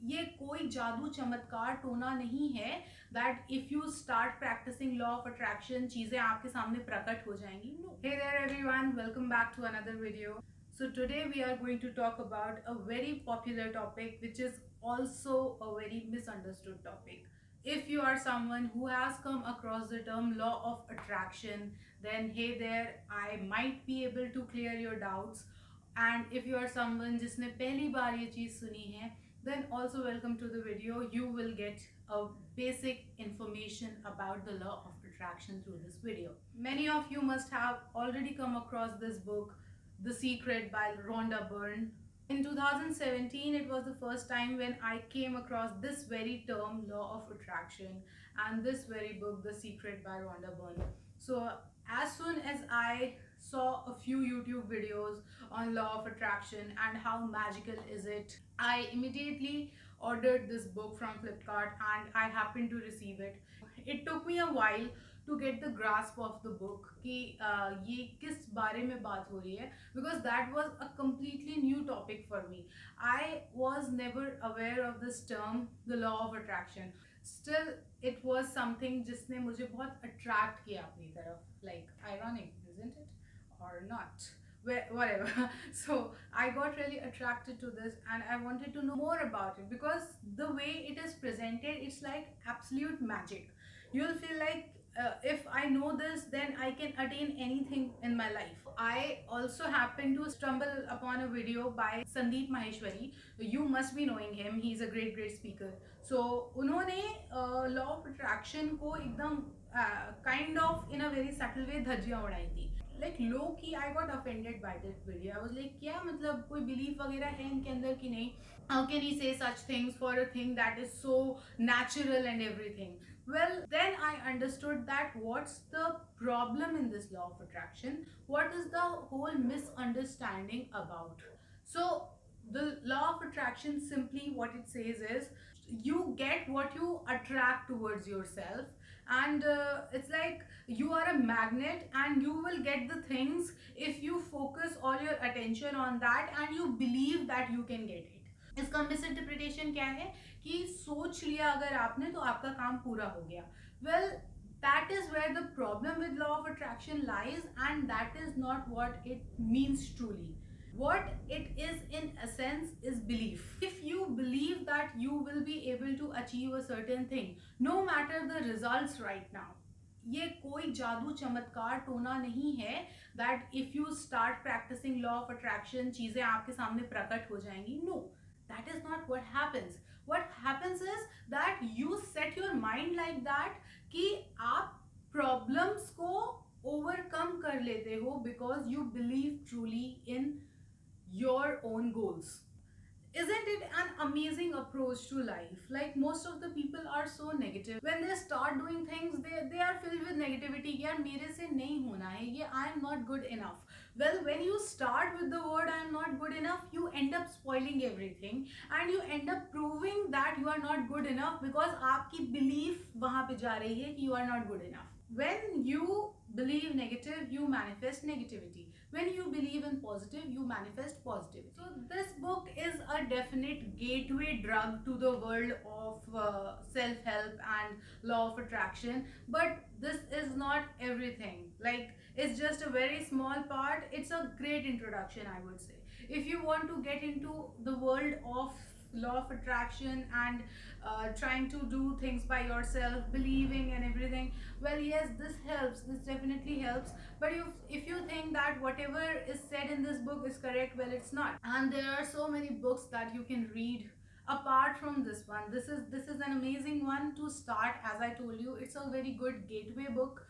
ये कोई जादू चमत्कार टोना नहीं है that if you start practicing law of attraction चीजें आपके सामने प्रकट हो जाएंगी. No. Hey there everyone, welcome back to another video. So today we are going to talk about a very popular topic which is also a very misunderstood topic. If you are someone who has come across the term law of attraction, then hey there, I might be able to clear your doubts. And if you are someone जिसने पहली बार ये चीज़ सुनी है, then also welcome to the video. You will get a basic information about the law of attraction through this video. Many of you must have already come across this book, The Secret by Rhonda Byrne. In 2017, it was the first time when I came across this very term, law of attraction, and this very book, The Secret by Rhonda Byrne. So as soon as I saw a few YouTube videos on law of attraction and how magical is it, I immediately ordered this book from Flipkart and I happened to receive it. It took me a while to get the grasp of the book कि ये किस बारे में बात हो रही है, because that was a completely new topic for me. I was never aware of this term, the law of attraction. Still, it was something जिसने मुझे बहुत attract किया अपनी तरफ. Like ironic, isn't it? Or not? Whatever. So I got really attracted to this and I wanted to know more about it because the way it is presented, it's like absolute magic. You'll feel like if I know this, then I can attain anything in my life. I also happened to stumble upon a video by Sandeep Maheshwari. You must be knowing him. He's a great speaker. So उन्होंने law of attraction को एकदम kind of in a very subtle way धज्जियां उड़ाई थी. Like low key I got offended by that video. I was like क्या मतलब कोई belief वगैरह है इनके अंदर कि नहीं? How can he say such things for a thing that is so natural and everything? Well, then I understood that what's the problem in this law of attraction? What is the whole misunderstanding about? So the law of attraction, simply what it says is you get what you attract towards yourself, and it's like you are a magnet and you will get the things if you focus all your attention on that and you believe that you can get it. इसका मिसइंटरप्रिटेशन क्या है कि सोच लिया अगर आपने तो आपका काम पूरा हो गया. Well, that is where the problem with law of attraction lies, and that is not what it means truly. What it is in essence is belief. If you believe that you will be able to achieve a certain thing, no matter the results right now, ये कोई जादू चमत्कार टोना नहीं है that if you start practicing law of attraction चीजें आपके सामने प्रकट हो जाएंगी. No, that is not what happens. What happens is that you set your mind like that कि आप problems को overcome कर लेते हो because you believe truly in your own goals. Isn't it an amazing approach to life? Like most of the people are so negative. When they start doing things, they are filled with negativity. यार मेरे से नहीं होना है ये, I am not good enough. Well, when you start with the word I am not good enough, you end up spoiling everything and you end up proving that you are not good enough because आपकी belief वहाँ पे जा रही है कि you are not good enough. When you believe negative, you manifest negativity. When you believe in positive, you manifest positivity. So this book is a definite gateway drug to the world of self-help and law of attraction. But this is not everything. Like, it's just a very small part. It's a great introduction, I would say. If you want to get into the world of law of attraction and trying to do things by yourself, believing and everything, well, yes, this helps. This definitely helps. But if you think that whatever is said in this book is correct, well, it's not. And there are so many books that you can read apart from this one. This is an amazing one to start. As I told you, it's a very good gateway book.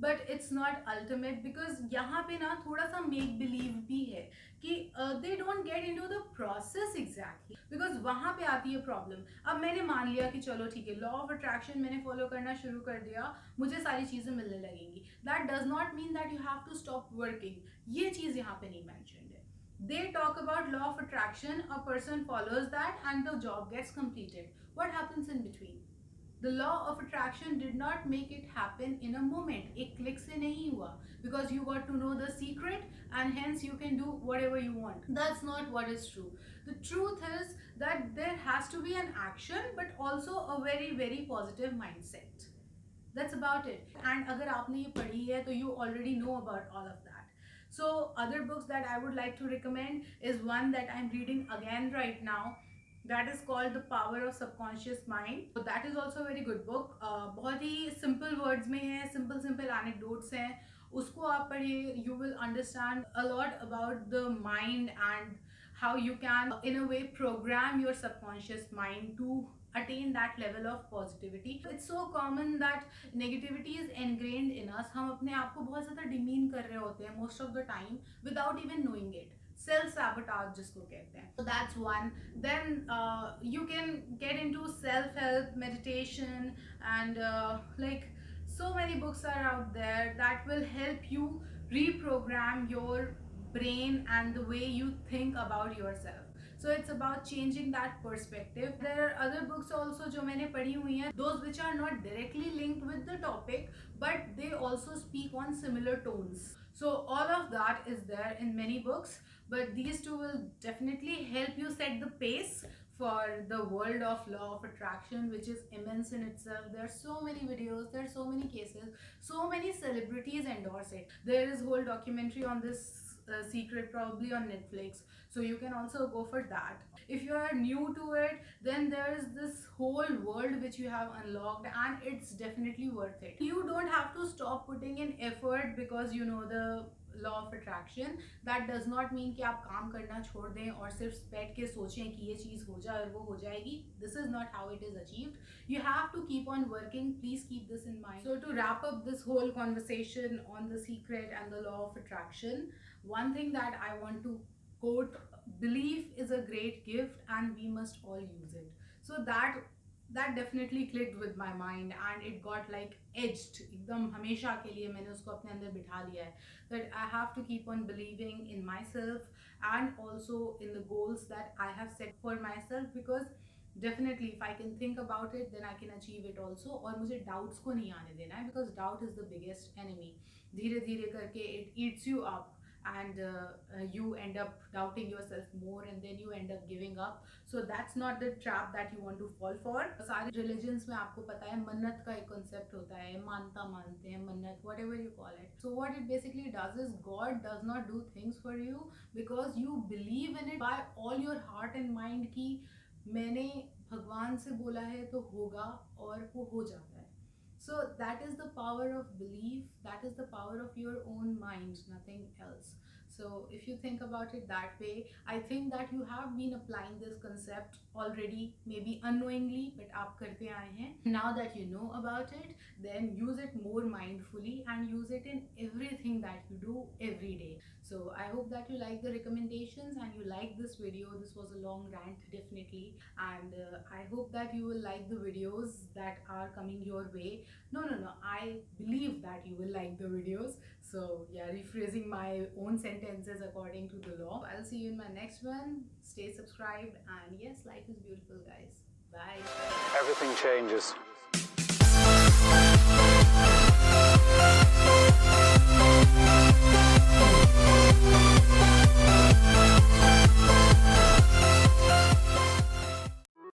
But it's not ultimate because यहाँ पे ना थोड़ा सा make believe भी है कि they don't get into the process exactly, because वहाँ पे आती है प्रॉब्लम. अब मैंने मान लिया कि चलो ठीक है, लॉ ऑफ अट्रैक्शन मैंने फॉलो करना शुरू कर दिया, मुझे सारी चीज़ें मिलने लगेंगी. That does not mean that you have to stop working. ये चीज़ यहाँ पे नहीं मैंशनड है. They talk about law of attraction, a person follows that and the job gets completed. What happens in between? The law of attraction did not make it happen in a moment. एक click से नहीं हुआ, because you got to know the secret and hence you can do whatever you want. That's not what is true. The truth is that there has to be an action, but also a very, very positive mindset. That's about it. And अगर आपने ये पढ़ी है तो you already know about all of that. So other books that I would like to recommend is one that I'm reading again right now. That is called The Power of Subconscious Mind. So that is also a very good book. बहुत ही simple words में है, simple anecdotes हैं. उसको आप पढ़िए, you will understand a lot about the mind and how you can in a way program your subconscious mind to attain that level of positivity. It's so common that negativity is ingrained in us. हम अपने आप को बहुत ज़्यादा demean कर रहे होते हैं most of the time without even knowing it. Self sabotage जिसको कहते हैं. So that's one. Then you can get into self help, meditation, and like so many books are out there that will help you reprogram your brain and the way you think about yourself. So it's about changing that perspective. There are other books also जो मैंने पढ़ी हुई हैं, those which are not directly linked with the topic, but they also speak on similar tones. So all of that is there in many books, but these two will definitely help you set the pace for the world of law of attraction, which is immense in itself. There are so many videos, there are so many cases, so many celebrities endorse it. There is whole documentary on this secret probably on Netflix, so you can also go for that. If you are new to it, then there is this whole world which you have unlocked, and it's definitely worth it. You don't have to stop putting in effort because you know the law of attraction. That does not mean कि आप काम करना छोड़ दें और सिर्फ बैठ के सोचें कि ये चीज़ हो जाए और वो हो जाएगी. This is not how it is achieved. You have to keep on working. Please keep this in mind. So to wrap up this whole conversation on the secret and the law of attraction, one thing that I want to quote, belief is a great gift and we must all use it. So that definitely clicked with my mind and it got like edged. एकदम हमेशा के लिए मैंने उसको अपने अंदर बिठा लिया है that I have to keep on believing in myself and also in the goals that I have set for myself, because definitely if I can think about it then I can achieve it also. और मुझे doubts को नहीं आने देना है, because doubt is the biggest enemy. धीरे धीरे करके it eats you up and you end up doubting yourself more and then you end up giving up. So that's not the trap that you want to fall for. सारे religions में आपको पता है मन्नत का एक concept होता है, मानता मानते हैं, मन्नत, whatever you call it. So what it basically does is God does not do things for you because you believe in it by all your heart and mind कि मैंने भगवान से बोला है तो होगा और वो हो जाता है. So that is the power of belief, that is the power of your own mind, nothing else. So if you think about it that way, I think that you have been applying this concept already, maybe unknowingly, but aap karte aaye hain. Now that you know about it, then use it more mindfully and use it in everything that you do every day. So I hope that you like the recommendations and you like this video. This was a long rant definitely, and I hope that you will like the videos that are coming your way. No, I believe that you will like the videos. So yeah, rephrasing my own sentences according to the law. I'll see you in my next one. Stay subscribed, and yes, life is beautiful, guys. Bye. Everything changes.